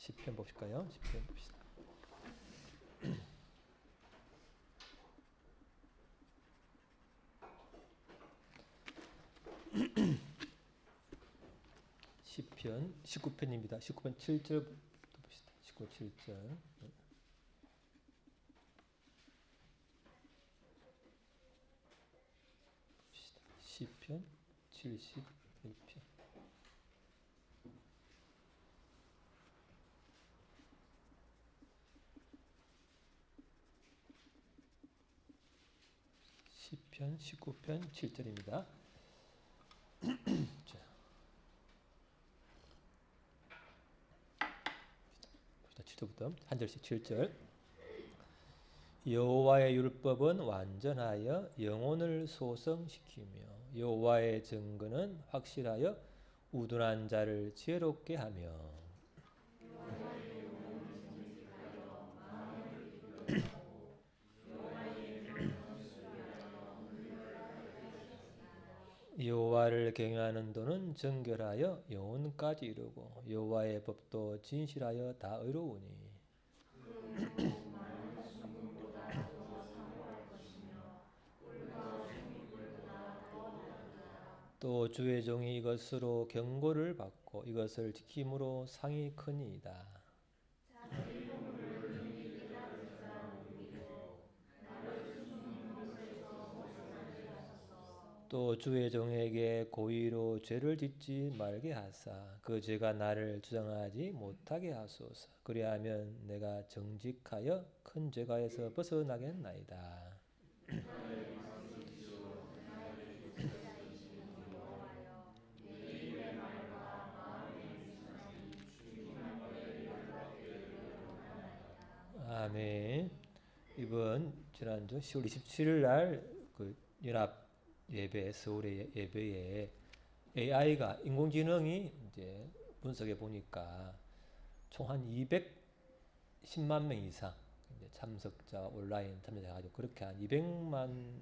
10편 보실까요? 10편 봅시다. 시편 19편입니다. 19편 7절부터 봅시다. 19, 7절. 봅시다. 시편 71편. 시편 19편 7절입니다. 자. 봅시다. 7절부터 한 절씩 7절. 여호와의 율법은 완전하여 영혼을 소성시키며 여호와의 증거는 확실하여 우둔한 자를 지혜롭게 하며 여호와를 경외하는 도는 정결하여 영혼까지 이루고 여호와의 법도 진실하여 다 의로우니 또 주의 종이 이것으로 경고를 받고 이것을 지킴으로 상이 크니이다. 또 주의 종에게 고의로 죄를 짓지 말게 하사 그 죄가 나를 주장하지 못하게 하소서. 그리하면 내가 정직하여 큰 죄가에서 벗어나겠나이다. 아멘. 이번 지난주 10월 27일 날그 연합 예배 서울의 예배에 AI가 인공지능이 이제 분석해 보니까 총 한 210만 명 이상 이제 참석자 온라인 참여자 가지고 그렇게 한 200만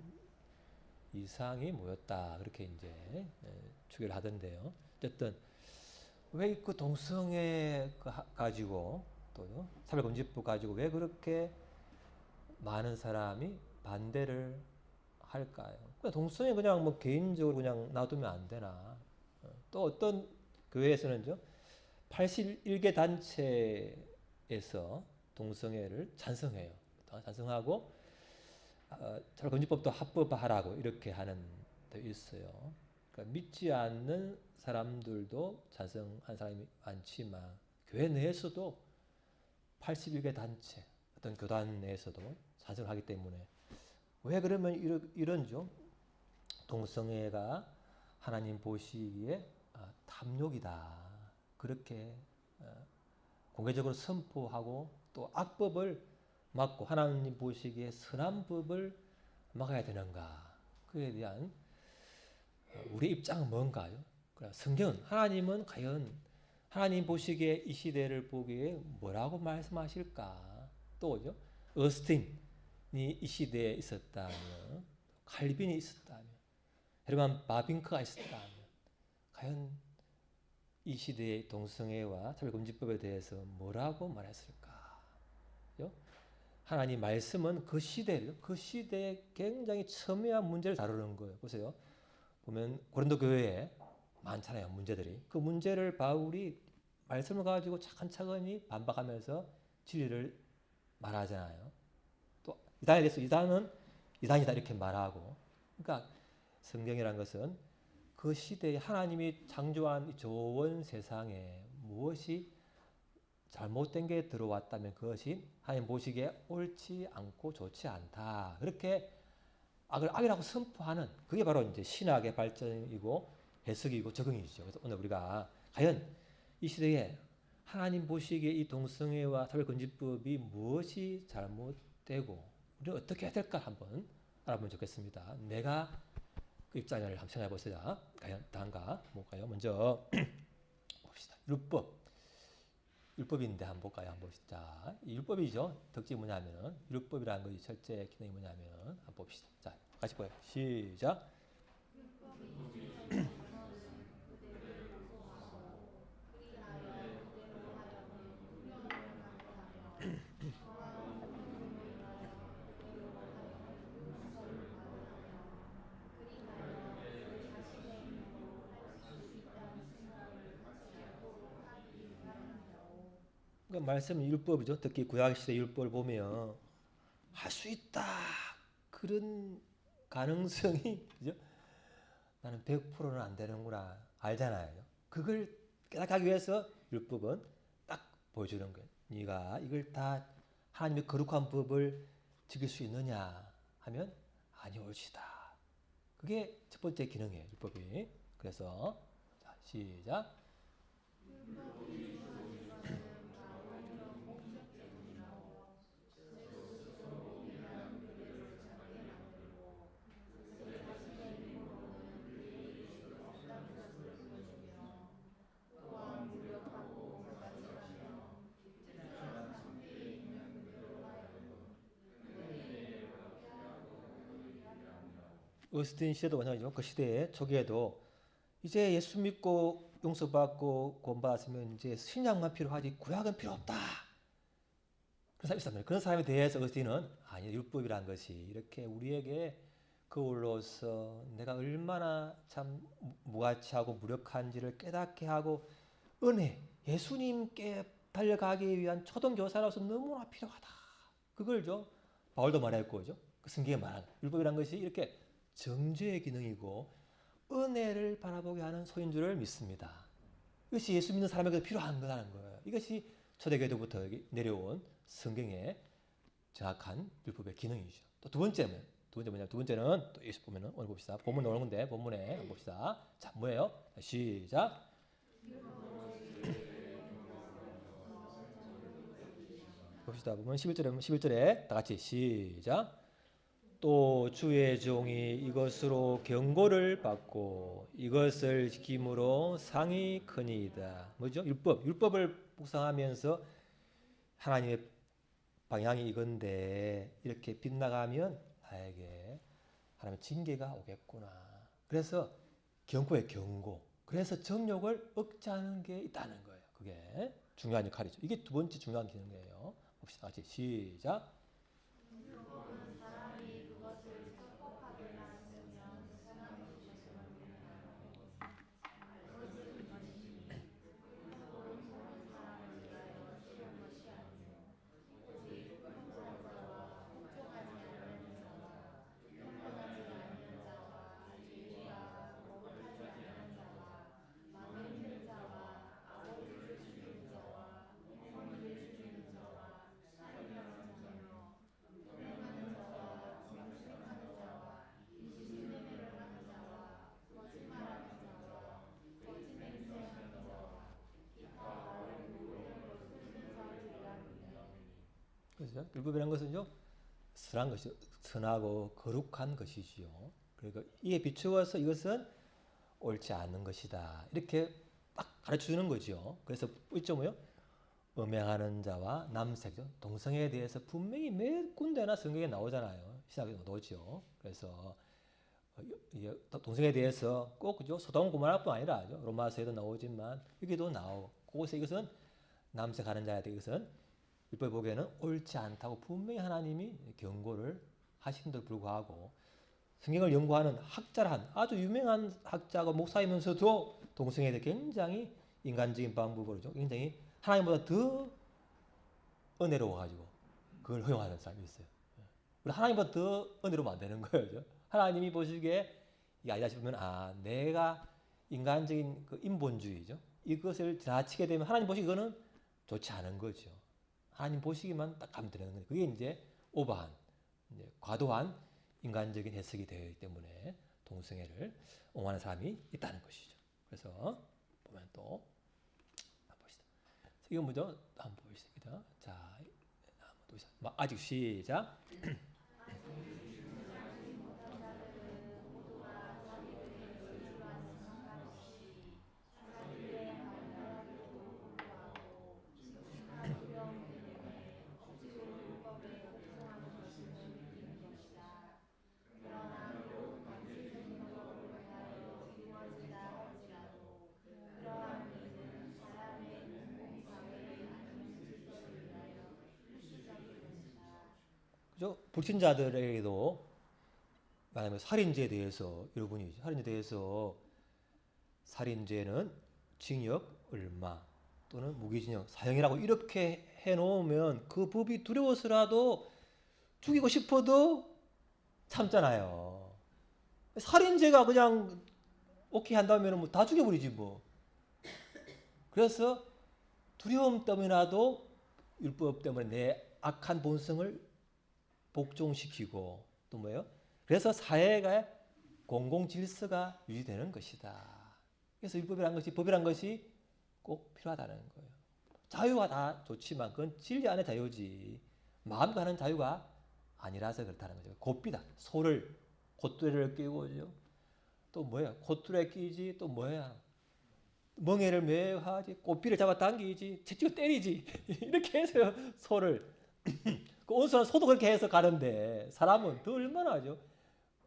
이상이 모였다 그렇게 이제 추계를 하던데요. 어쨌든 왜 그 동성애 가지고 또 차별금지법 가지고 왜 그렇게 많은 사람이 반대를 할까요? 동성애 그냥 뭐 개인적으로 그냥 놔두면 안 되나? 또 어떤 교회에서는요, 81개 단체에서 동성애를 찬성해요. 찬성하고 차별금지법도 합법화하라고 이렇게 하는 데 있어요. 그러니까 믿지 않는 사람들도 찬성한 사람이 많지만 교회 내에서도 81개 단체, 어떤 교단 내에서도 찬성을 하기 때문에 왜 그러면 이런죠? 동성애가 하나님 보시기에 탐욕이다. 그렇게 공개적으로 선포하고 또 악법을 막고 하나님 보시기에 선한 법을 막아야 되는가? 그에 대한 우리 입장은 뭔가요? 성경은 하나님은 과연 하나님 보시기에 이 시대를 보기에 뭐라고 말씀하실까? 또 어스틴이 이 시대에 있었다면, 칼빈이 있었다면, 헤르만 바빙크가 있었다면, 과연 이 시대의 동성애와 차별금지법에 대해서 뭐라고 말했을까? 하나님 말씀은 그 시대에 굉장히 첨예한 문제를 다루는 거예요. 보세요. 보면 고린도 교회에 많잖아요, 문제들이. 그 문제를 바울이 말씀을 가지고 차근차근히 반박하면서 진리를 말하잖아요. 또 이단에 대해서 이단은 이단이다 이렇게 말하고. 그러니까 성경이라는 것은 그 시대에 하나님이 창조한 이 좋은 세상에 무엇이 잘못된 게 들어왔다면 그것이 하나님 보시기에 옳지 않고 좋지 않다. 그렇게 악을 악이라고 선포하는 그게 바로 이제 신학의 발전이고 해석이고 적응이죠. 그래서 오늘 우리가 과연 이 시대에 하나님 보시기에 이 동성애와 차별금지법이 무엇이 잘못되고 우리는 어떻게 해야 될까 한번 알아보면 좋겠습니다. 내가 그 입장을 한번 생각해 보세요. 과연 다인가 볼까요? 먼저 봅시다. 율법인데 한번 볼까요? 한번 봅시다. 이 율법이죠. 덕질이 뭐냐면 율법이라는 것이 첫째 기능이 뭐냐면 한번 봅시다. 자, 같이 보여요. 시작. 그러니까 말씀은 율법이죠. 특히 구약시대 율법을 보면 할 수 있다 그런 가능성이 그죠? 나는 100%는 안 되는구나 알잖아요. 그걸 깨닫기 위해서 율법은 딱 보여주는 거예요. 네가 이걸 다 하나님의 거룩한 법을 지킬 수 있느냐 하면 아니 옳시다. 그게 첫 번째 기능이에요. 율법이. 그래서 자, 시작. 어스틴 시대도 마찬가지죠. 그 시대에 초기에도 이제 예수 믿고 용서받고 구원받았으면 이제 신약만 필요하지 구약은 필요 없다. 그런 사람이 있었습니다. 그런 사람에 대해서 어스틴은 아니 율법이란 것이 이렇게 우리에게 거울로서 내가 얼마나 참 무가치하고 무력한지를 깨닫게 하고 은혜 예수님께 달려가기 위한 초등교사로서 너무나 필요하다. 그걸죠. 바울도 말했고, 그죠? 그 성경에 말하는 율법이란 것이 이렇게 정죄의 기능이고 은혜를 바라보게 하는 소인 줄을 믿습니다. 이것이 예수 믿는 사람에게 필요한 거라는 거예요. 이것이 초대교회부터 내려온 성경의 정확한 율법의 기능이죠. 또 두 번째는 뭐냐? 두 번째는 또 예수 보면은 오늘 봅시다. 본문 나오는 건데 본문에 봅시다. 자, 뭐예요? 시작. 봅시다. 보면 11절에 다 같이 시작. 또 주의 종이 이것으로 경고를 받고 이것을 지킴으로 상이 크니이다. 뭐죠? 율법을 묵상하면서 하나님의 방향이 이건데 이렇게 빗나가면 나에게 하나님의 징계가 오겠구나. 그래서 경고의 경고. 그래서 정욕을 억제하는 게 있다는 거예요. 그게 중요한 역할이죠. 이게 두 번째 중요한 기능이에요. 봅시다. 같이 시작. 그렇죠? 율법이라는 것은요, 선한 것이 선하고 거룩한 것이지요. 그러니까 이에 비추어서 이것은 옳지 않은 것이다. 이렇게 딱 가르쳐 주는 거죠. 그래서 있죠 뭐요? 음행하는 자와 남색죠. 동성애에 대해서 분명히 몇 군데나 성경에 나오잖아요. 신학에 나오죠. 그래서 동성애에 대해서 꼭 그죠? 소돔 고모라뿐 아니라 로마서에도 나오지만 여기도 나오고 그곳에 이것은 남색하는 자에 대해 이것은 율법에 보기에는 옳지 않다고 분명히 하나님이 경고를 하신데도 불구하고 성경을 연구하는 학자란 아주 유명한 학자가 목사이면서도 동성애에 대해 굉장히 인간적인 방법으로 굉장히 하나님보다 더 은혜로워가지고 그걸 허용하는 사람이 있어요. 우리 하나님보다 더 은혜로우면 안 되는 거예요. 하나님이 보시기에 이게 아니다 싶으면 내가 인간적인 그 인본주의죠. 이것을 지나치게 되면 하나님 보시기 이거는 좋지 않은 거죠. 하나님 보시기만 딱 하면 되는 거예요. 그게 이제 오버한, 이제 과도한 인간적인 해석이 되기 때문에 동성애를 옹호하는 사람이 있다는 것이죠. 그래서 보면 또 한번 봅시다. 이건 뭐죠? 한번 보겠습니다. 자, 한번 또 아직 시작. 그죠? 불신자들에게도 만약에 살인죄에 대해서 여러분이 살인죄에 대해서 살인죄는 징역 얼마, 또는 무기징역, 사형이라고 이렇게 해놓으면 그 법이 두려워서라도 죽이고 싶어도 참잖아요. 살인죄가 그냥 오케이 한다면 뭐 다 죽여버리지 뭐. 그래서 두려움 때문이라도 율법 때문에 내 악한 본성을 복종시키고 또 뭐예요? 그래서 사회가 공공 질서가 유지되는 것이다. 그래서 율법이란 것이 법이란 것이 꼭 필요하다는 거예요. 자유가 다 좋지만 그건 진리 안의 자유지 마음 가는 자유가 아니라서 그렇다는 거죠. 고삐다. 소를 콧뚜레를 끼우고죠. 또 뭐야? 콧뚜레 끼지 또 뭐야? 멍에를 매하지 꽃비를 잡아 당기지 채찍을 때리지 이렇게 해서 소를 그 온순한 소도 그렇게 해서 가는데 사람은 더 얼마나 하죠?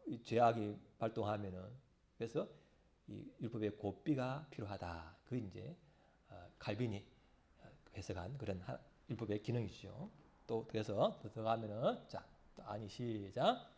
이 죄악이 발동하면은 그래서 이 율법의 고삐가 필요하다. 그 이제 칼빈이 해석한 그런 율법의 기능이죠. 또 그래서 더 들어가면은 자, 또 아니 시작.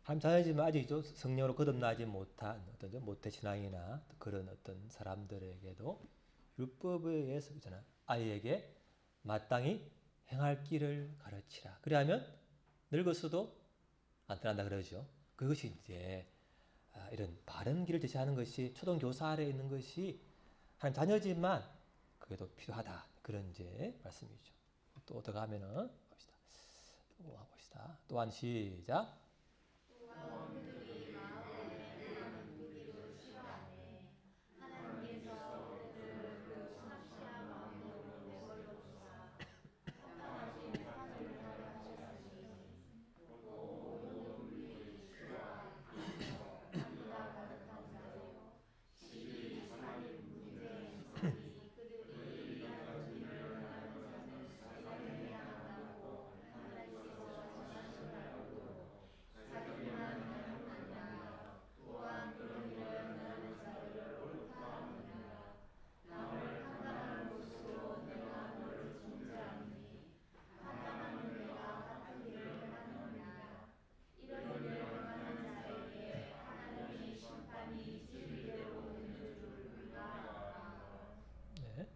하나님 자녀지만 아직도 성령으로 거듭나지 못한 어떤 모태신앙이나 그런 어떤 사람들에게도 율법에 의해서 있잖아. 아이에게 마땅히 행할 길을 가르치라. 그래야면 늙었어도 안 떠난다 그러죠. 그것이 이제 이런 바른 길을 제시하는 것이 초등교사 아래에 있는 것이 하나님 자녀지만 그게도 필요하다. 그런 이제 말씀이죠. 또 더 가면은 봅시다. 또한 시작.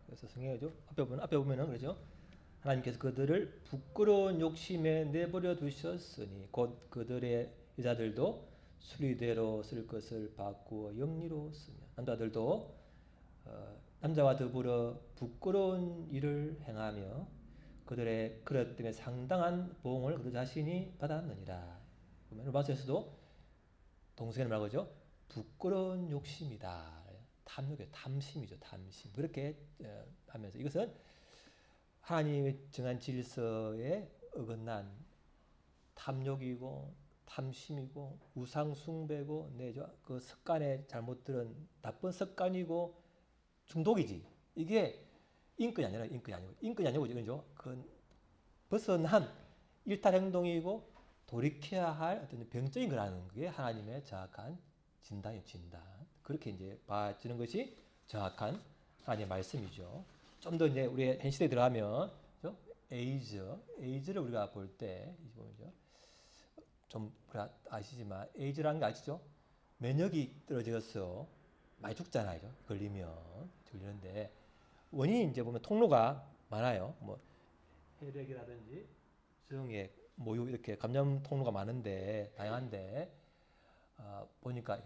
그래서 성경이죠. 앞에 보면은 그러죠. 하나님께서 그들을 부끄러운 욕심에 내버려 두셨으니 곧 그들의 여자들도 수리대로 쓸 것을 바꾸어 영리로 쓰며 남자들도 남자와 더불어 부끄러운 일을 행하며 그들의 그릇 때문에 상당한 보응을 그들 자신이 받았느니라. 보면 로마서에서도 동성애는 말하죠. 부끄러운 욕심이다. 탐욕이에요. 탐심이죠. 탐심. 그렇게 하면서 이것은 하나님의 정한 질서에 어긋난 탐욕이고 탐심이고 우상숭배고 그 습관에 잘못 들은 나쁜 습관이고 중독이지. 이게 인권이 아니라 인권이 아니고 이거죠. 그 벗어난 일탈 행동이고 돌이켜야 할 어떤 병적인 거라는 게 하나님의 정확한 진단이에요. 진단. 그렇게 이제 봐주는 것이 정확한 하나님의 말씀이죠. 좀 더 이제 우리 현 시대에 들어가면 에이즈를 우리가 볼 때 좀 우리가 아시지만 에이즈라는 거 아시죠? 면역이 떨어져서 많이 죽잖아요. 걸리는데 원인이 이제 보면 통로가 많아요. 뭐 혈액이라든지 성의, 모유 이렇게 감염 통로가 많은데 다양한데 보니까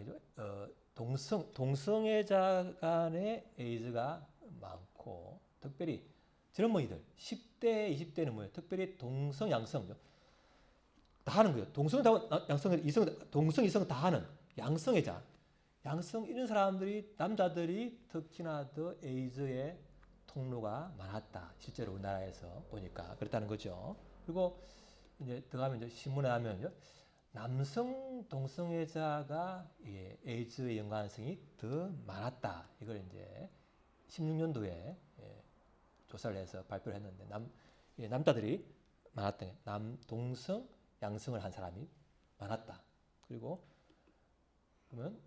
동성애자 간의 에이즈가 많고 특별히 젊은이들 10대, 20대는 뭐예요? 특별히 동성, 양성죠. 다 하는 거예요. 동성, 양성, 이성, 동성, 이성 다 하는 양성애자. 양성 이런 사람들이 남자들이 특히나 더 에이즈의 통로가 많았다. 실제로 우리나라에서 보니까 그렇다는 거죠. 그리고 이제 들어가면 이제 신문에 하면요. 남성 동성애자가 에이즈의 연관성이 더 많았다. 이걸 이제 16년도에 조사를 해서 발표를 했는데 남자들이 많았다. 남동성 양성을 한 사람이 많았다. 그리고 그러면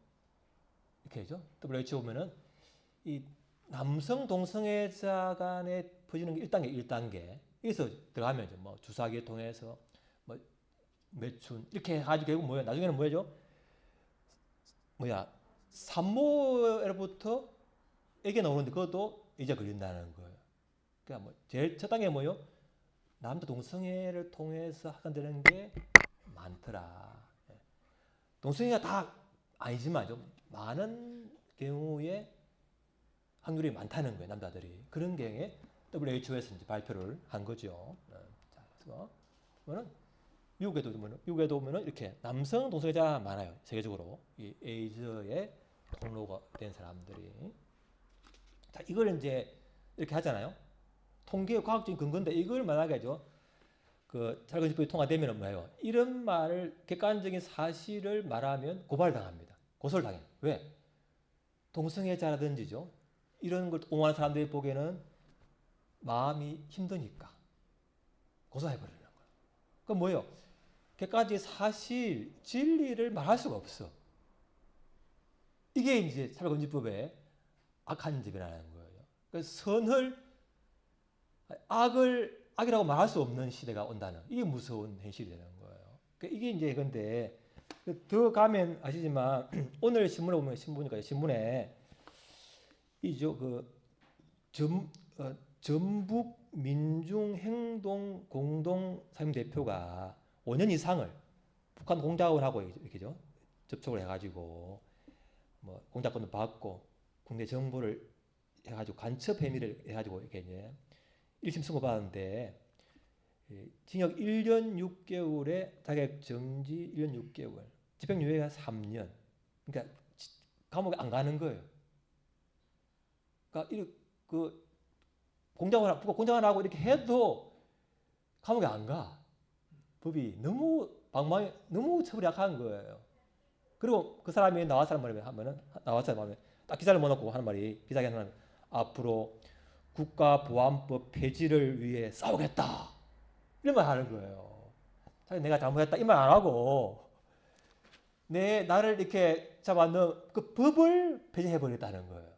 이렇게 죠. WHO 보면은 이 남성 동성애자 간에 퍼지는 게 1단계, 1단계. 여기서 들어가면 이제 뭐 주사기를 통해서 뭐 매춘 이렇게 해가지고 결국 뭐야? 나중에는 뭐죠? 산모로부터 애기 나오는데 그것도 이제 걸린다는 거예요. 그러니까 뭐 제일 첫 단계 뭐요? 남자 동성애를 통해서 확산되는 게 많더라. 동성애가 다 아니지만 좀 많은 경우에 확률이 많다는 거예요, 남자들이. 그런 경우에 WHO에서 이제 발표를 한 거죠. 자, 그래서 그러면 미국에도 보면은 이렇게 남성 동성애자가 많아요, 세계적으로. 이 에이즈의 통로가 된 사람들이. 자, 이걸 이제 이렇게 하잖아요. 통계의 과학적인 근거인데 이걸 만약에 그 찰건지법이 통과되면 뭐예요? 이런 말을 객관적인 사실을 말하면 고발당합니다. 고소를 당해요. 왜? 동성애자라든지죠. 이런 걸 옹호하는 사람들이 보기에는 마음이 힘드니까 고소해버리는 거예요. 그럼 뭐예요? 객관적인 사실, 진리를 말할 수가 없어. 이게 이제 찰건지법의 악한 점이라는 거예요. 그래서 악이라고 말할 수 없는 시대가 온다는 이게 무서운 현실이 되는 거예요. 그러니까 이게 이제 근데 더 가면 아시지만 오늘 신문에 보면 신문에 이죠 전북 민중행동 공동상임 대표가 5년 이상을 북한 공작원하고 이렇게죠 접촉을 해가지고 뭐 공작권도 받고 국내 정보를 해가지고 간첩 혐의를 해가지고 이렇게 이제 1심 선고받았는데 징역 1년 6개월에 자격 정지 1년 6개월, 집행유예가 3년. 그러니까 감옥에 안 가는 거예요. 그러니까 그 공작원하고 이렇게 해도 감옥에 안 가. 법이 너무 처벌이 약한 거예요. 그리고 그 사람이 나와서 하는 말이 딱 기사를 모아놓고 하는 말이 비싸게 하는 말이 앞으로 국가보안법 폐지를 위해 싸우겠다. 이런 말 하는 거예요. 내가 잘못했다. 이 말 안 하고 나를 이렇게 잡아넣은 그 법을 폐지해버렸다는 거예요.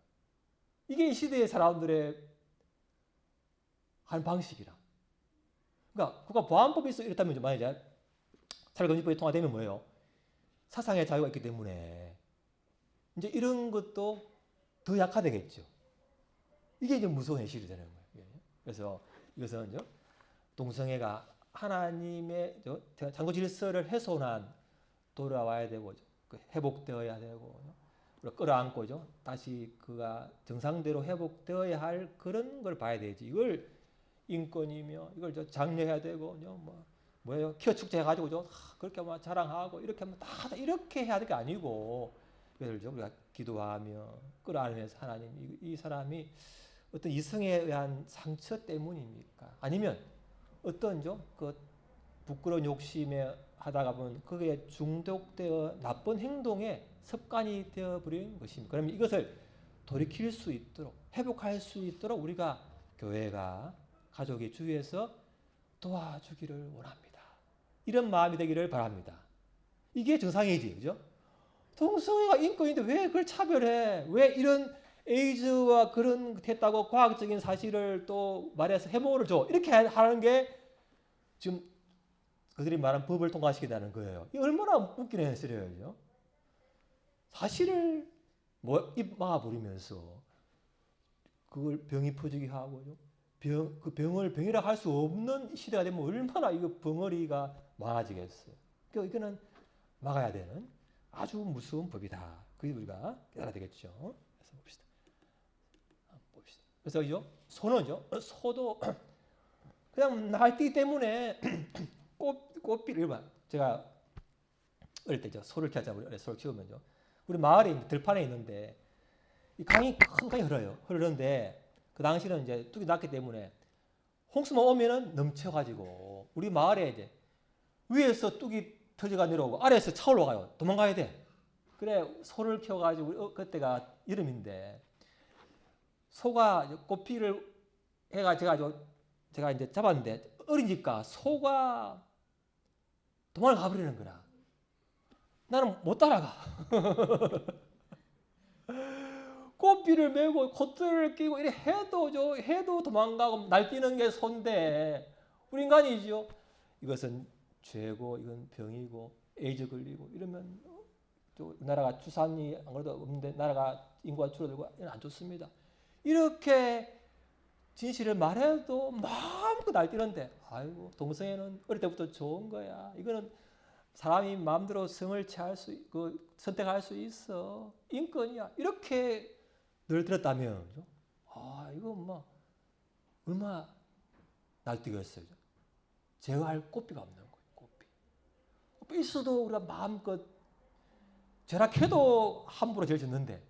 이게 이 시대의 사람들의 하는 방식이라. 그러니까 국가보안법이 이렇다면 만약에 찰건지법이 통과되면 뭐예요? 사상의 자유가 있기 때문에 이제 이런 것도 더 약화되겠죠. 이게 이제 무서운 현실이 되는 거예요. 그래서 이것은 동성애가 하나님의 창조 질서를 훼손한 돌아와야 되고 회복되어야 되고 끌어안고 다시 그가 정상대로 회복되어야 할 그런 걸 봐야 되지. 이걸 인권이며 이걸 장려해야 되고 뭐예요? 키어 축제 해가지고 그렇게 막 자랑하고 이렇게 하면 다 이렇게 해야 될 게 아니고 그래서 우리가 기도하며 끌어안으면서 하나님 이 사람이 어떤 이성에 의한 상처 때문입니까? 아니면 어떤 그 부끄러운 욕심에 하다가 보면 그게 중독되어 나쁜 행동에 습관이 되어버린 것입니다. 그러면 이것을 돌이킬 수 있도록 회복할 수 있도록 우리가 교회가 가족이 주위에서 도와주기를 원합니다. 이런 마음이 되기를 바랍니다. 이게 정상이지, 그죠? 동성애가 인권인데 왜 그걸 차별해? 왜 이런 에이즈와 그런 했다고 과학적인 사실을 또 말해서 해몽을 줘? 이렇게 하는 게 지금 그들이 말한 법을 통과시키다는 거예요. 이 얼마나 웃기는 현실이에요. 사실을 입 막아버리면서 그걸 병이 퍼지게 하고 그 병을 병이라고 할 수 없는 시대가 되면 얼마나 이거 벙어리가 많아지겠어요. 그러니까 이거는 막아야 되는 아주 무서운 법이다. 그게 우리가 알아야 되겠죠. 그래서 봅시다. 그래서 소도 그냥 날뛰기 때문에 꽃비를 제가 어릴 때 소를 키웠잖아요. 소를 키우면요. 우리 마을에 들판에 있는데 이 강이 큰 강이 흐르는데 그 당시는 이제 뚝이 났기 때문에 홍수만 오면은 넘쳐가지고 우리 마을에 이제 위에서 뚝이 터져가 내려오고 아래에서 차 올라가요. 도망가야 돼. 그래 소를 키워가지고 그때가 여름인데 소가 꽃피를 해가 제가 이제 잡았는데 어리니까 소가 도망을 가버리는 거라. 나는 못 따라가. 꽃비를 메고 콧들을 끼고 이래 해도 도망가고 날뛰는 게 소인데 우리 인간이죠. 이것은 죄고 이건 병이고 에이즈 걸리고 이러면 또 나라가 추산이 안 그래도 없는데 나라가 인구가 줄어들고 안 좋습니다. 이렇게 진실을 말해도 마음껏 날뛰는데 아이고 동성애는 어릴 때부터 좋은 거야. 이거는 사람이 마음대로 성을 선택할 수 있어. 인권이야. 이렇게 늘 들었다면 이거 뭐 얼마나 날뛰겠어요. 제어할 꽃비가 없는 거예요. 꽃비 있어도 우리가 마음껏 절약해도 함부로 제일 짓는데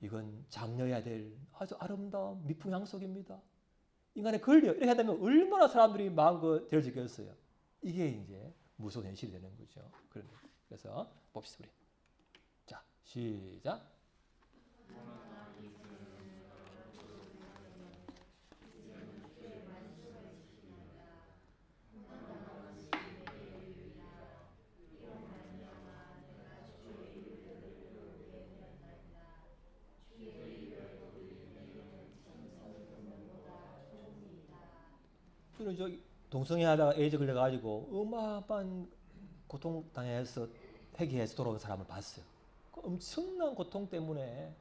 이건 장려해야 될 아주 아름다운 미풍양속입니다. 인간의 권리 이렇게 한다면 얼마나 사람들이 마음껏 제일 짓겠어요. 이게 이제 무서운 현실이 되는 거죠. 그래서 봅시다 우리. 자 시작. 저는 동성애 하다가 에이즈 걸려가지고 어마어마한 고통당해서 회개해서 돌아온 사람을 봤어요. 그 엄청난 고통 때문에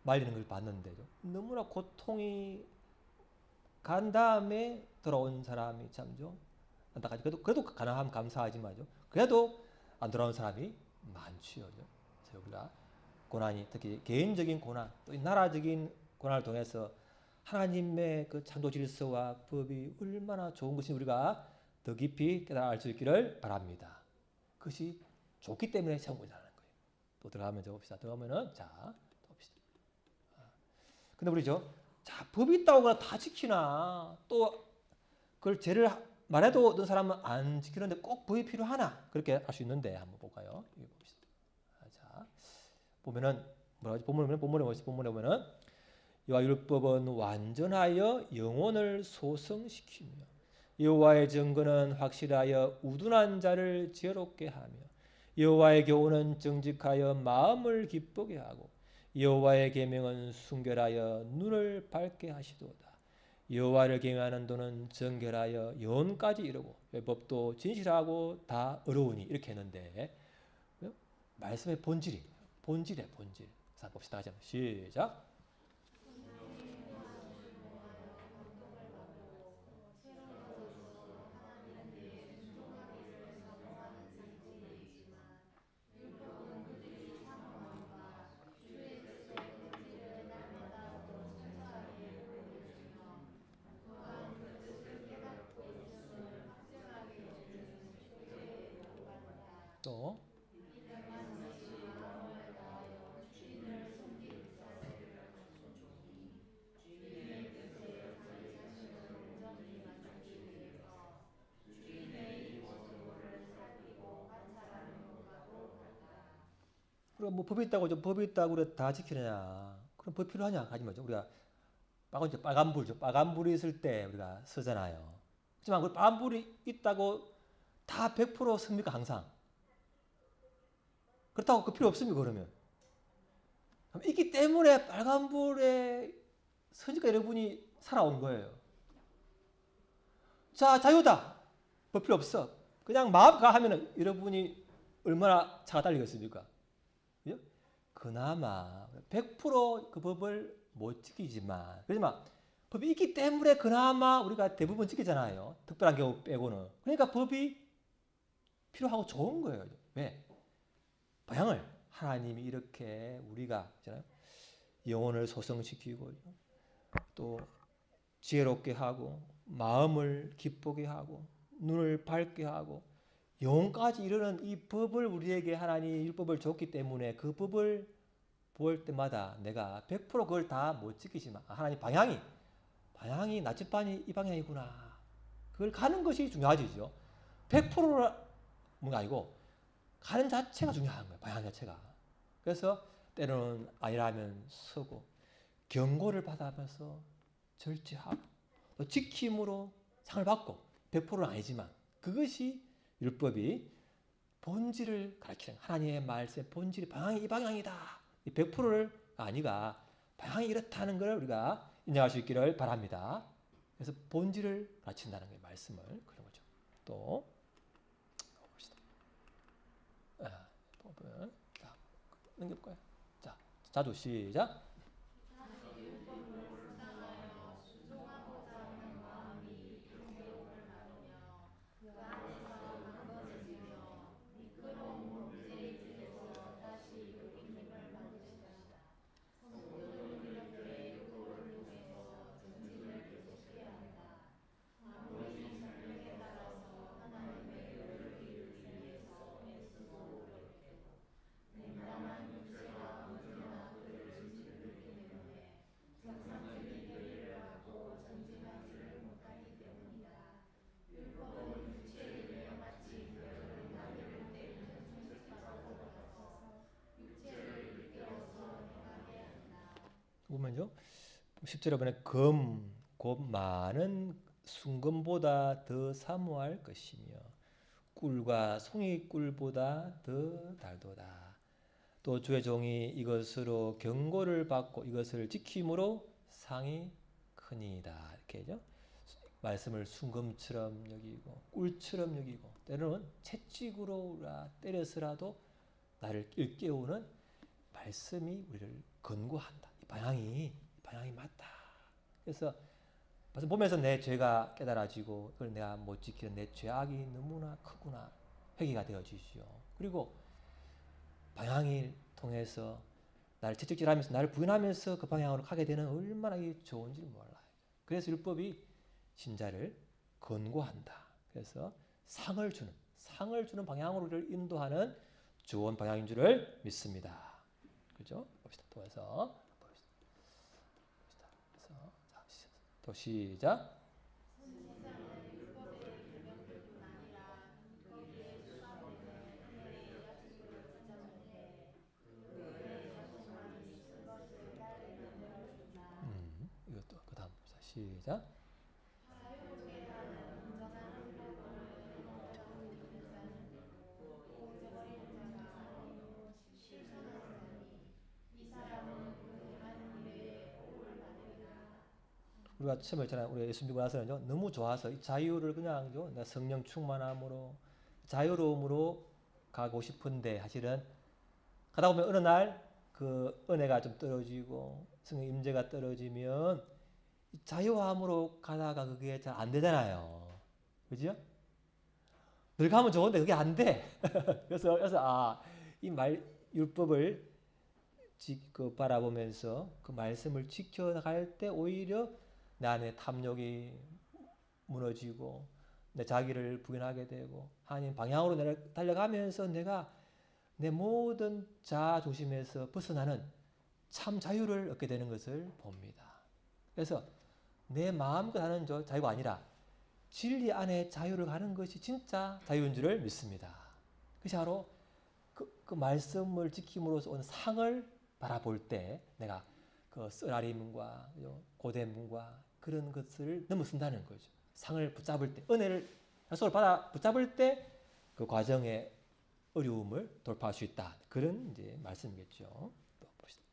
말리는 걸 봤는데도 너무나 고통이 간 다음에 돌아온 사람이 참죠. 안타깝죠. 그래도 가능하면 감사하지만요. 그래도 안 돌아온 사람이 많지요. 그래서 우리가 고난이 특히 개인적인 고난, 또 나라적인 고난을 통해서 하나님의 그 창조 질서와 법이 얼마나 좋은 것인지 우리가 더 깊이 깨달아 알 수 있기를 바랍니다. 그것이 좋기 때문에 천국이라는 거예요. 또 들어가면 봅시다. 들어가면은 자 봅시다. 근데 우리죠. 자 법이 있다고 그냥 다 지키나 또 그걸 죄를 말해도 어떤 사람은 안 지키는데 꼭 법이 필요하나 그렇게 할 수 있는데 한번 볼까요? 여기 봅시다. 자 보면은 뭐라지 본문에 보면은 여호와 율법은 완전하여 영혼을 소성시키며 여호와의 증거는 확실하여 우둔한 자를 지혜롭게 하며 여호와의 교훈은 정직하여 마음을 기쁘게 하고 여호와의 계명은 순결하여 눈을 밝게 하시도다. 여호와를 경외하는 도는 정결하여 영혼까지 이르고 법도 진실하고 다 어려우니 이렇게 했는데 말씀의 본질이에요. 본질. 자 봅시다. 다시 한번 시작. 또 그럼 뭐 법이 있다고 그래 다 지키느냐? 그럼 법 필요하냐? 하지 말죠. 우리가 빨간불이 있을 때 우리가 쓰잖아요. 하지만 그 빨간불이 있다고 다 100% 씁니까? 항상? 그렇다고 그 필요 없습니까? 그러면 있기 때문에 빨간불에 서니까 여러분이 살아온 거예요. 자, 자유다. 법 필요 없어. 그냥 마음가 하면은 여러분이 얼마나 차가 딸리겠습니까? 그나마 100% 그 법을 못 지키지만 그렇지만 법이 있기 때문에 그나마 우리가 대부분 지키잖아요. 특별한 경우 빼고는. 그러니까 법이 필요하고 좋은 거예요. 왜? 방향을 하나님이 이렇게 우리가 있잖아요. 영혼을 소성시키고 또 지혜롭게 하고 마음을 기쁘게 하고 눈을 밝게 하고 영혼까지 이르는 이 법을 우리에게 하나님 율법을 줬기 때문에 그 법을 볼 때마다 내가 100% 그걸 다 못 지키지만 하나님 방향이 나침반이 이 방향이구나. 그걸 가는 것이 중요하지죠. 100%가 뭔가 아니고 가는 자체가 중요한 거예요. 방향 자체가. 그래서 때로는 아니라면 서고 경고를 받아면서 절제하고 또 지킴으로 상을 받고 100%는 아니지만 그것이 율법이 본질을 가르치는 하나님의 말씀의 본질이 방향이 이 방향이다. 이 100%를 아니가 방향이 이렇다는 걸 우리가 인정할 수 있기를 바랍니다. 그래서 본질을 가르친다는 게 말씀을 그런 거죠. 또 봅시다. 법은 자 넘겨볼까요? 자 자두 시작. 보면요. 10절에 보면 곧 많은 순금보다 더 사모할 것이며 꿀과 송이꿀보다 더 달도다. 또 주의 종이 이것으로 경고를 받고 이것을 지킴으로 상이 크니이다. 이렇게죠. 말씀을 순금처럼 여기고 꿀처럼 여기고 때로는 채찍으로 때려서라도 나를 일깨우는 말씀이 우리를 권고한다. 이 방향이 맞다. 그래서 말씀 보면서 내 죄가 깨달아지고 그걸 내가 못 지키는 내 죄악이 너무나 크구나 회개가 되어지죠. 그리고 방향을 통해서 나를 채찍질하면서 나를 부인하면서 그 방향으로 가게 되는 얼마나 좋은지 몰라요. 그래서 율법이 신자를 권고한다. 그래서 상을 주는 방향으로 우리를 인도하는 좋은 방향인 줄을 믿습니다. 그죠? 봅시다. 또 해서 또 시작. 이것도 그 다음 봅시다. 시작. 우리가 처음에 있잖아요. 우리 예수 믿고 나서는요. 너무 좋아서 이 자유를 그냥 성령 충만함으로 자유로움으로 가고 싶은데 사실은 가다 보면 어느 날 그 은혜가 좀 떨어지고 성령 임재가 떨어지면 자유함으로 가다가 그게 잘 안 되잖아요. 그죠? 늘 가면 좋은데 그게 안 돼. 그래서 이 율법을 바라보면서 그 말씀을 지켜갈 때 오히려 내 안에 탐욕이 무너지고 내 자기를 부인하게 되고 하나님 방향으로 달려가면서 내가 내 모든 자아 중심에서 벗어나는 참 자유를 얻게 되는 것을 봅니다. 그래서 내 마음껏 하는 자유가 아니라 진리 안에 자유를 가는 것이 진짜 자유인 줄을 믿습니다. 그것이 바로 그 말씀을 지킴으로써 온 상을 바라볼 때 내가 그 쓰라림과 고됨과 그런 것을 넘어선다는 거죠. 상을 붙잡을 때 은혜를 약속을 받아 붙잡을 때 그 과정의 어려움을 돌파할 수 있다. 그런 이제 말씀이겠죠. 또 봅시다.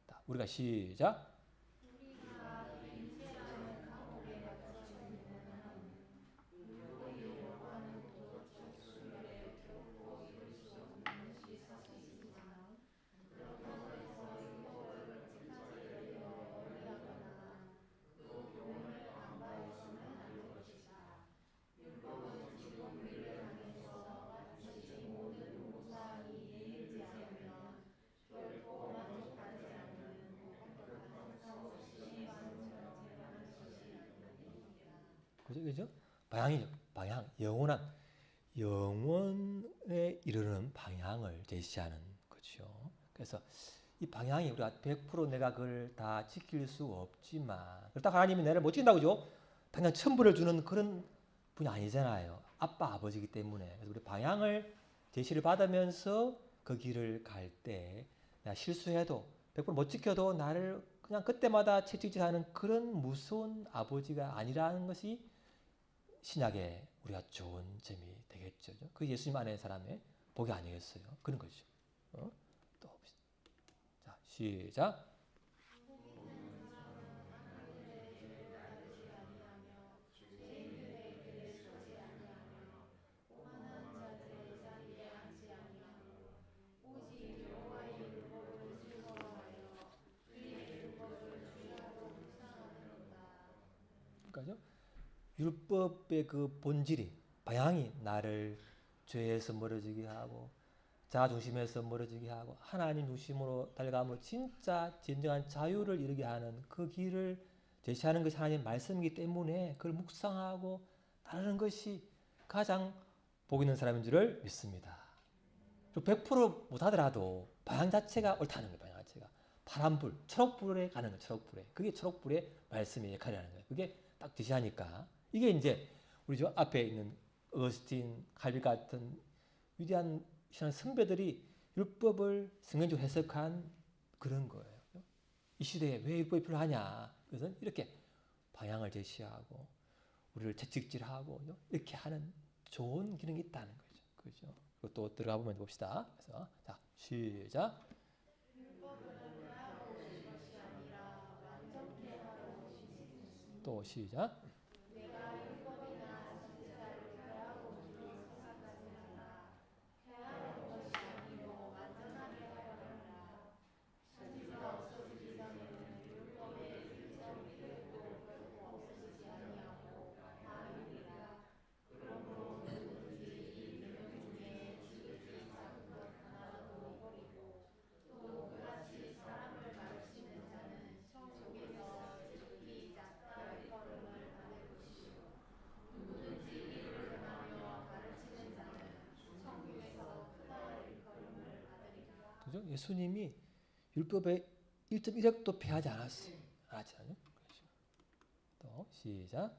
자, 우리가 시작. 그죠? 방향, 영원에 이르는 방향을 제시하는 거죠. 그래서 이 방향이 우리가 100% 내가 그걸 다 지킬 수 없지만 그렇다고 하나님이 내를 못 지킨다고 그죠? 당장 천부를 주는 그런 분이 아니잖아요. 아빠 아버지이기 때문에. 그래서 우리 방향을 제시를 받으면서 그 길을 갈 때 내가 실수해도 100%못 지켜도 나를 그냥 그때마다 채찍질하는 그런 무서운 아버지가 아니라는 것이 신약에 우리가 좋은 점이 되겠죠. 그 예수님 안에 사람의 복이 아니겠어요. 그런 거죠. 또 자, 시작. 그러니까요. 율법의 그 본질이 방향이 나를 죄에서 멀어지게 하고 자아 중심에서 멀어지게 하고 하나님 중심으로 달려가면 진짜 진정한 자유를 이루게 하는 그 길을 제시하는 것이 하나님의 말씀이기 때문에 그걸 묵상하고 따르는 것이 가장 복 있는 사람인 줄을 믿습니다. 100% 못하더라도 방향 자체가 옳다는 거예요. 방향 자체가 파란불, 초록불에 가는 거예요. 초록불에. 그게 초록불의 말씀의 역할이라는 거예요. 그게 딱 제시하니까 이게 이제 우리 저 앞에 있는 어거스틴, 칼빈 같은 위대한 신앙 선배들이 율법을 성경적으로 해석한 그런 거예요. 이 시대에 왜 율법이 필요하냐? 그래서 이렇게 방향을 제시하고 우리를 채찍질하고 이렇게 하는 좋은 기능이 있다는 거죠. 그렇죠? 그리고 또 들어가 보면 봅시다. 그래서 자 시작. 또 시작. 그죠? 예수님이 율법의 1.1획도 폐하지 않았어요. 알았잖아요. 또 시작.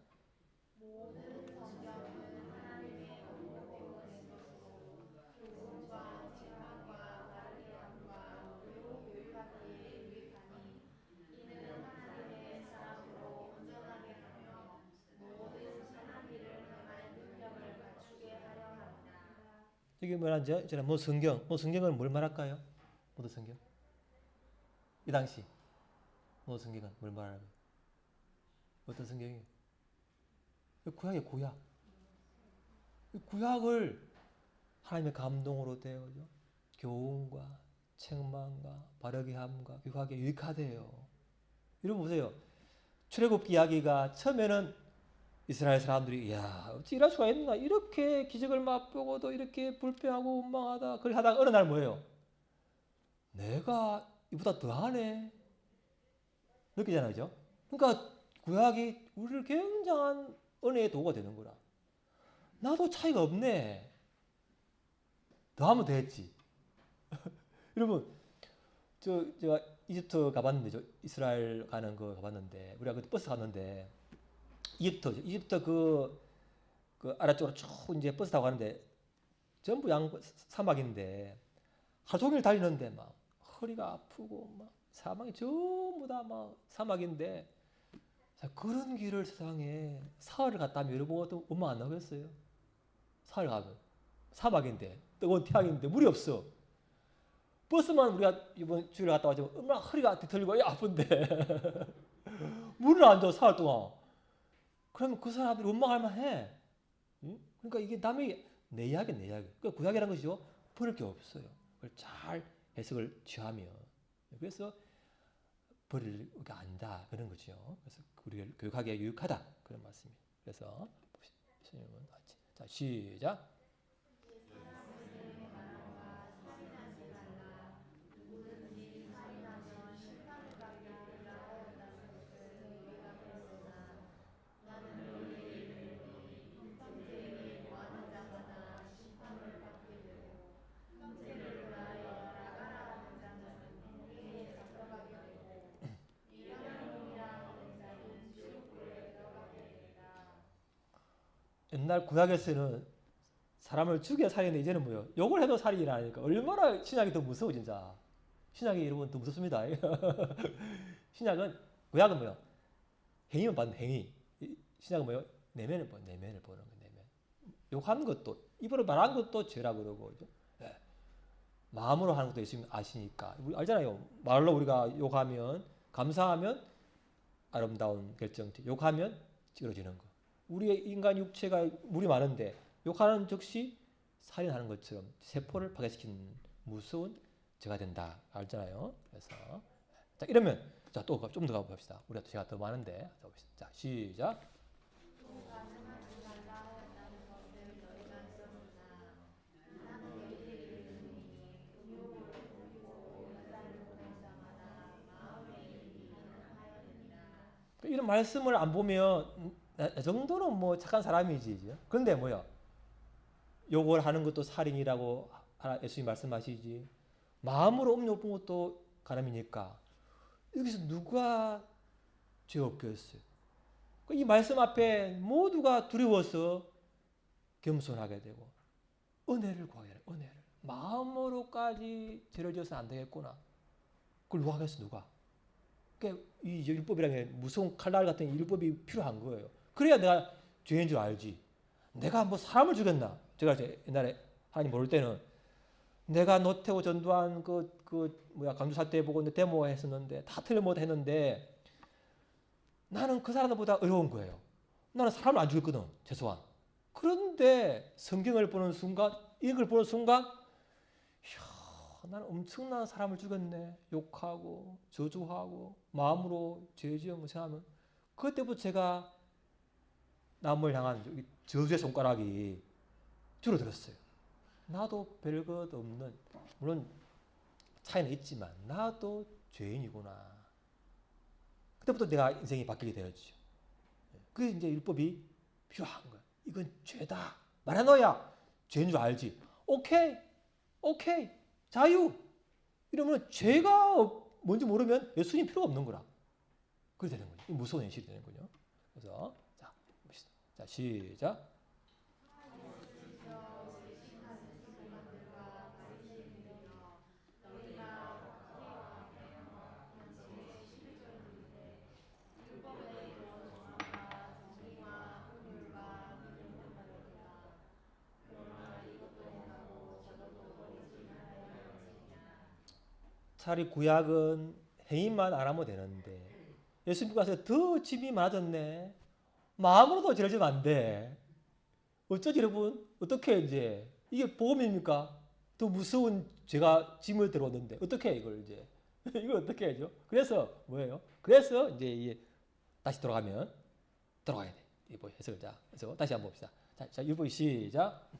이게 뭐라죠? 저는 뭐 성경, 뭐 성경은 뭘 말할까요? 모두 성경. 이 당시 뭐 성경은 뭘 말하는? 어떤 성경이? 구약이에요, 구약. 구약을 하나님의 감동으로 되어죠. 교훈과 책망과 바르게 함과 교육하게 유익하대요. 여러분 보세요. 출애굽기 이야기가 처음에는 이스라엘 사람들이 야 어찌 이럴 수가 있나 이렇게 기적을 맛보고도 이렇게 불평하고 원망하다 그렇게 하다가 어느 날 뭐예요? 내가 이보다 더하네 느끼잖아요, 그죠? 그러니까 구약이 우리를 굉장한 은혜의 도구가 되는 거라. 나도 차이가 없네. 더하면 됐지. 여러분 제가 이집트 가봤는데 이스라엘 가는 거 가봤는데 우리가 그때 버스 갔는데 이집트 그 아래쪽으로 쭉 이제 버스 타고 가는데 전부 사막인데 하루 종일 달리는데 막 허리가 아프고 막 사막이 전부 다 막 사막인데 자, 그런 길을 세상에 사흘을 갔다 하면 여러분 원망 안 나겠어요? 사흘 가면 사막인데 뜨거운 태양인데 물이 없어. 버스만 우리가 이번 주일에 갔다 왔지만 얼마나 허리가 뒤틀리고 아픈데 물을 안 줘 사흘 동안. 그러면 그 사람들이 원망할 만해. 응? 그러니까 이게 남의 내 이야기 내 이야기. 그러니까 구약이라는 것이죠. 버릴 게 없어요. 그걸 잘 해석을 취하면 그래서 버릴 게 안다 그런 거죠. 그래서 우리를 교육하기에 유익하다 그런 말씀이에요. 그래서 자 시작. 옛날 구약에서는 사람을 죽여 살인데 이제는 뭐요? 욕을 해도 살인이라니까 얼마나 신약이 더 무서워 진짜. 신약이 여러분 더 무섭습니다. 신약은 구약은 뭐요? 행위만 받는 행위. 신약은 뭐요? 내면을 보는 거 내면. 욕하는 것도 입으로 말하는 것도 죄라 그러고 네. 마음으로 하는 것도 예수님 아시니까 우리 알잖아요. 말로 우리가 욕하면 감사하면 아름다운 결정체. 욕하면 찌그러지는 거. 우리의 인간 육체가 물이 많은데 욕하는 즉시 살인하는 것처럼 세포를 파괴시키는 무서운 죄가 된다. 알잖아요. 그래서 자 이러면 자 또 좀 더 가봅시다. 우리가 제가 더 많은데 자 시작. 이런 말씀을 안 보면 나 정도는 뭐 착한 사람이지. 그런데 뭐야? 욕을 하는 것도 살인이라고 예수님 말씀하시지. 마음으로 음욕 본 것도 가늠이니까 여기서 누가 죄 없겠어요? 이 말씀 앞에 모두가 두려워서 겸손하게 되고 은혜를 구하게 돼. 은혜를 마음으로까지 죄를 지어서는 안 되겠구나. 그걸 누가 하겠어? 누가? 그러니까 이 율법이라는 게 무서운 칼날 같은 율법이 필요한 거예요. 그래야 내가 죄인 줄 알지. 내가 뭐 사람을 죽였나? 제가 옛날에 하나님 모를 때는 내가 노태우 전두환 강주 사태 보고 데모했었는데 다 틀려못 했는데 나는 그 사람들보다 어려운 거예요. 나는 사람을 안 죽였거든. 최소한. 그런데 성경을 보는 순간 이걸 보는 순간 이야, 나는 엄청난 사람을 죽였네. 욕하고 저주하고 마음으로 죄 지은 거 생각하면 그때부터 제가 남을 향한 저주의 손가락이 줄어들었어요. 나도 별것 없는 물론 차이는 있지만 나도 죄인이구나. 그때부터 내가 인생이 바뀌게 되었죠. 그게 이제 율법이 필요한 거야. 이건 죄다. 말해놓아야 죄인 줄 알지. 오케이. 자유. 이러면 죄가 뭔지 모르면 예수님 필요가 없는 거라. 그렇게 되는 거죠. 무서운 현실이 되는 거죠. 그래서 자 시작. 차라리 구약은 행위만 안 하면 되는데 예수님 가서 더 짐이 많아졌네. 마음으로도 죄를 지면 안 돼. 어쩌지 여러분? 어떻게 이제 이게 복음입니까? 더 무서운 죄가 짐을 들어오는데 어떻게 이걸 이제 이걸 어떻게 해야죠? 그래서 뭐예요? 그래서 이제 다시 돌아가야 돼. 이거 해석을 자. 그래서 다시 한번 봅시다. 자, 율법이 시작.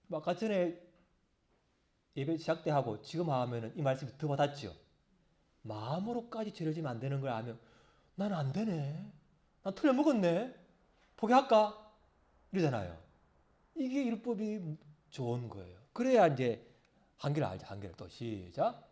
아까 전에 예배 시작 때 하고 지금 하면은 이 말씀이 더 와닿죠. 마음으로까지 죄를 지면 안 되는 걸 알면 나는 안 되네. 난 틀려먹었네. 포기할까? 이러잖아요. 이게 율법이 좋은 거예요. 그래야 이제 한계를 알죠. 한계를 또 시작.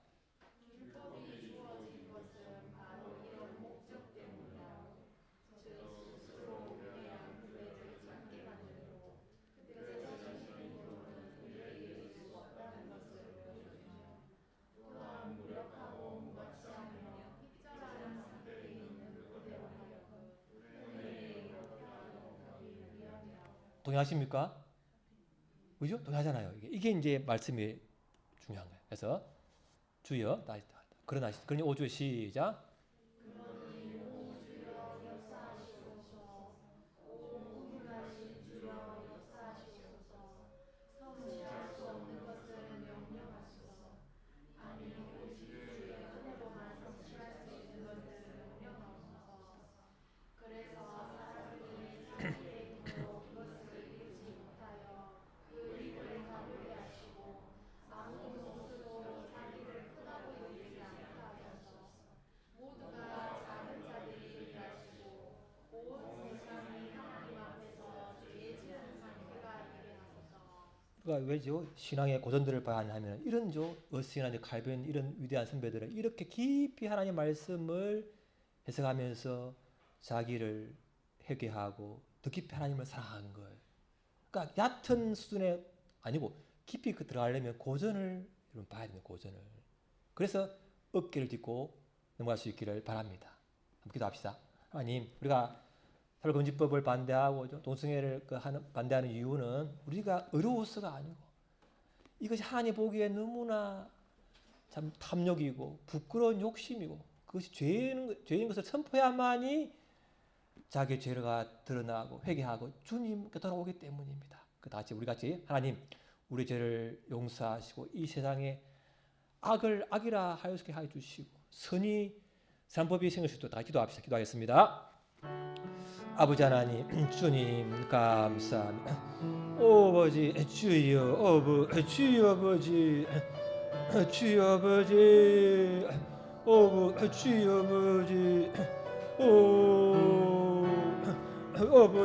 동의하십니까? 그죠? 동의하잖아요. 이게 이제 말씀이 중요한 거예요. 그래서 주여, 그러니 오주 시작. 그러니까 왜죠? 신앙의 고전들을 봐야 하면 이런죠. 어스틴이나 칼빈 이런 위대한 선배들은 이렇게 깊이 하나님의 말씀을 해석하면서 자기를 회개하고 더 깊이 하나님을 사랑한 거예요. 그러니까 얕은 수준의 아니고 깊이 들어가려면 고전을 여러분 봐야 됩니다. 고전을. 그래서 어깨를 딛고 넘어갈 수 있기를 바랍니다. 한번 기도합시다. 하나님, 우리가 살금지법을 반대하고 동성애를 반대하는 이유는 우리가 어려워서가 아니고 이것이 하나님 보기에 너무나 참 탐욕이고 부끄러운 욕심이고 그것이 죄인 것을 선포해야만이 자기의 죄가 드러나고 회개하고 주님께 돌아오기 때문입니다. 다같이 우리 같이 하나님 우리 죄를 용서하시고 이 세상에 악을 악이라 하였게 해 주시고 선이 산법이 생길 수 있도록 다 기도합시다. 기도하겠습니다. 아버지 하나님 주님 감사합니다. 아버지 주여 주여 아버지 주여 아버지 주여 아버지 아버지 주여 아버지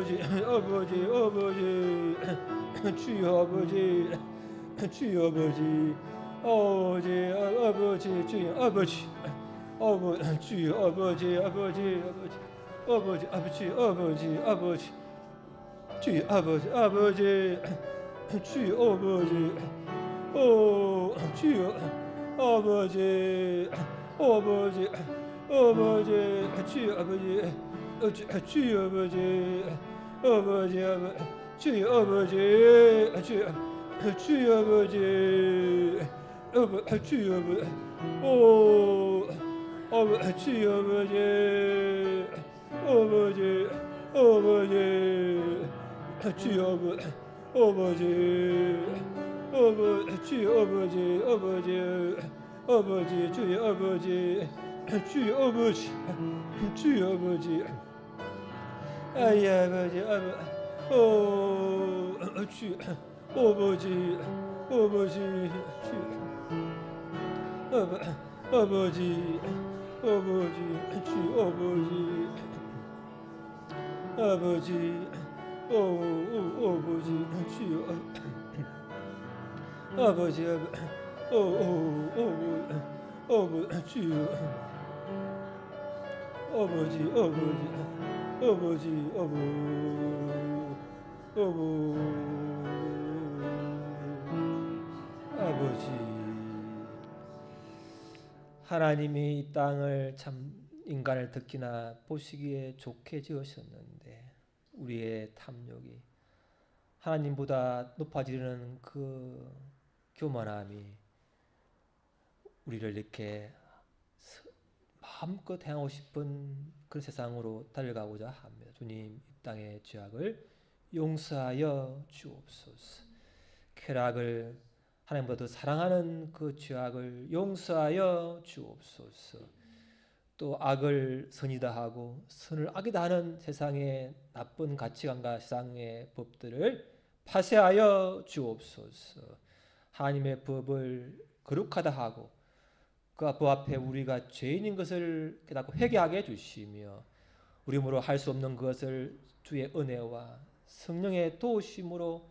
주여 아버지 아버지 주여 아버지 주여 아버지 주여 아버지 주여 아버지 주여 아버지 주여 아버지 주여 아버지 주여 아버지 주여 아버지 주여 아버지 주여 아버지 주여 아버지 주여 아버지 주여 아버지 주여 아버지 주여 아버지 아야 아버지 주여 아버지 아버지 주여 아버지 주여 아버지 주여 아버지 하나님이 이 땅을 참 인간을 특히나 보시기에 좋게 지으셨는데 우리의 탐욕이 하나님보다 높아지려는 그 교만함이 우리를 이렇게 마음껏 행하고 싶은 그런 세상으로 달려가고자 합니다. 주님 이 땅의 죄악을 용서하여 주옵소서. 쾌락을 하나님보다 더 사랑하는 그 죄악을 용서하여 주옵소서. 또 악을 선이다 하고 선을 악이다 하는 세상의 나쁜 가치관과 세상의 법들을 파쇄하여 주옵소서. 하나님의 법을 거룩하다 하고 그 법 앞에 우리가 죄인인 것을 깨닫고 회개하게 해주시며 우리 힘으로 할 수 없는 것을 주의 은혜와 성령의 도우심으로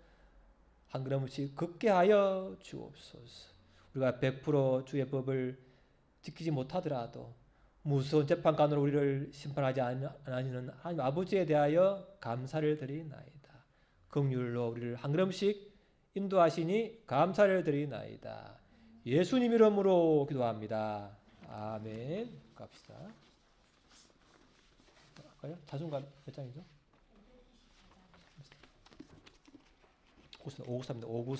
한 걸음씩 걷게 하여 주옵소서. 우리가 100% 주의 법을 지키지 못하더라도 무서운 재판관으로 우리를 심판하지 않으시는 하나님 아버지에 대하여 감사를 드리나이다. 긍휼로 우리를 한 걸음씩 인도하시니 감사를 드리나이다. 예수님 이름으로 기도합니다. 아멘. 갑시다. 할까요? 자존감 몇 장이죠? 593입니다. 593.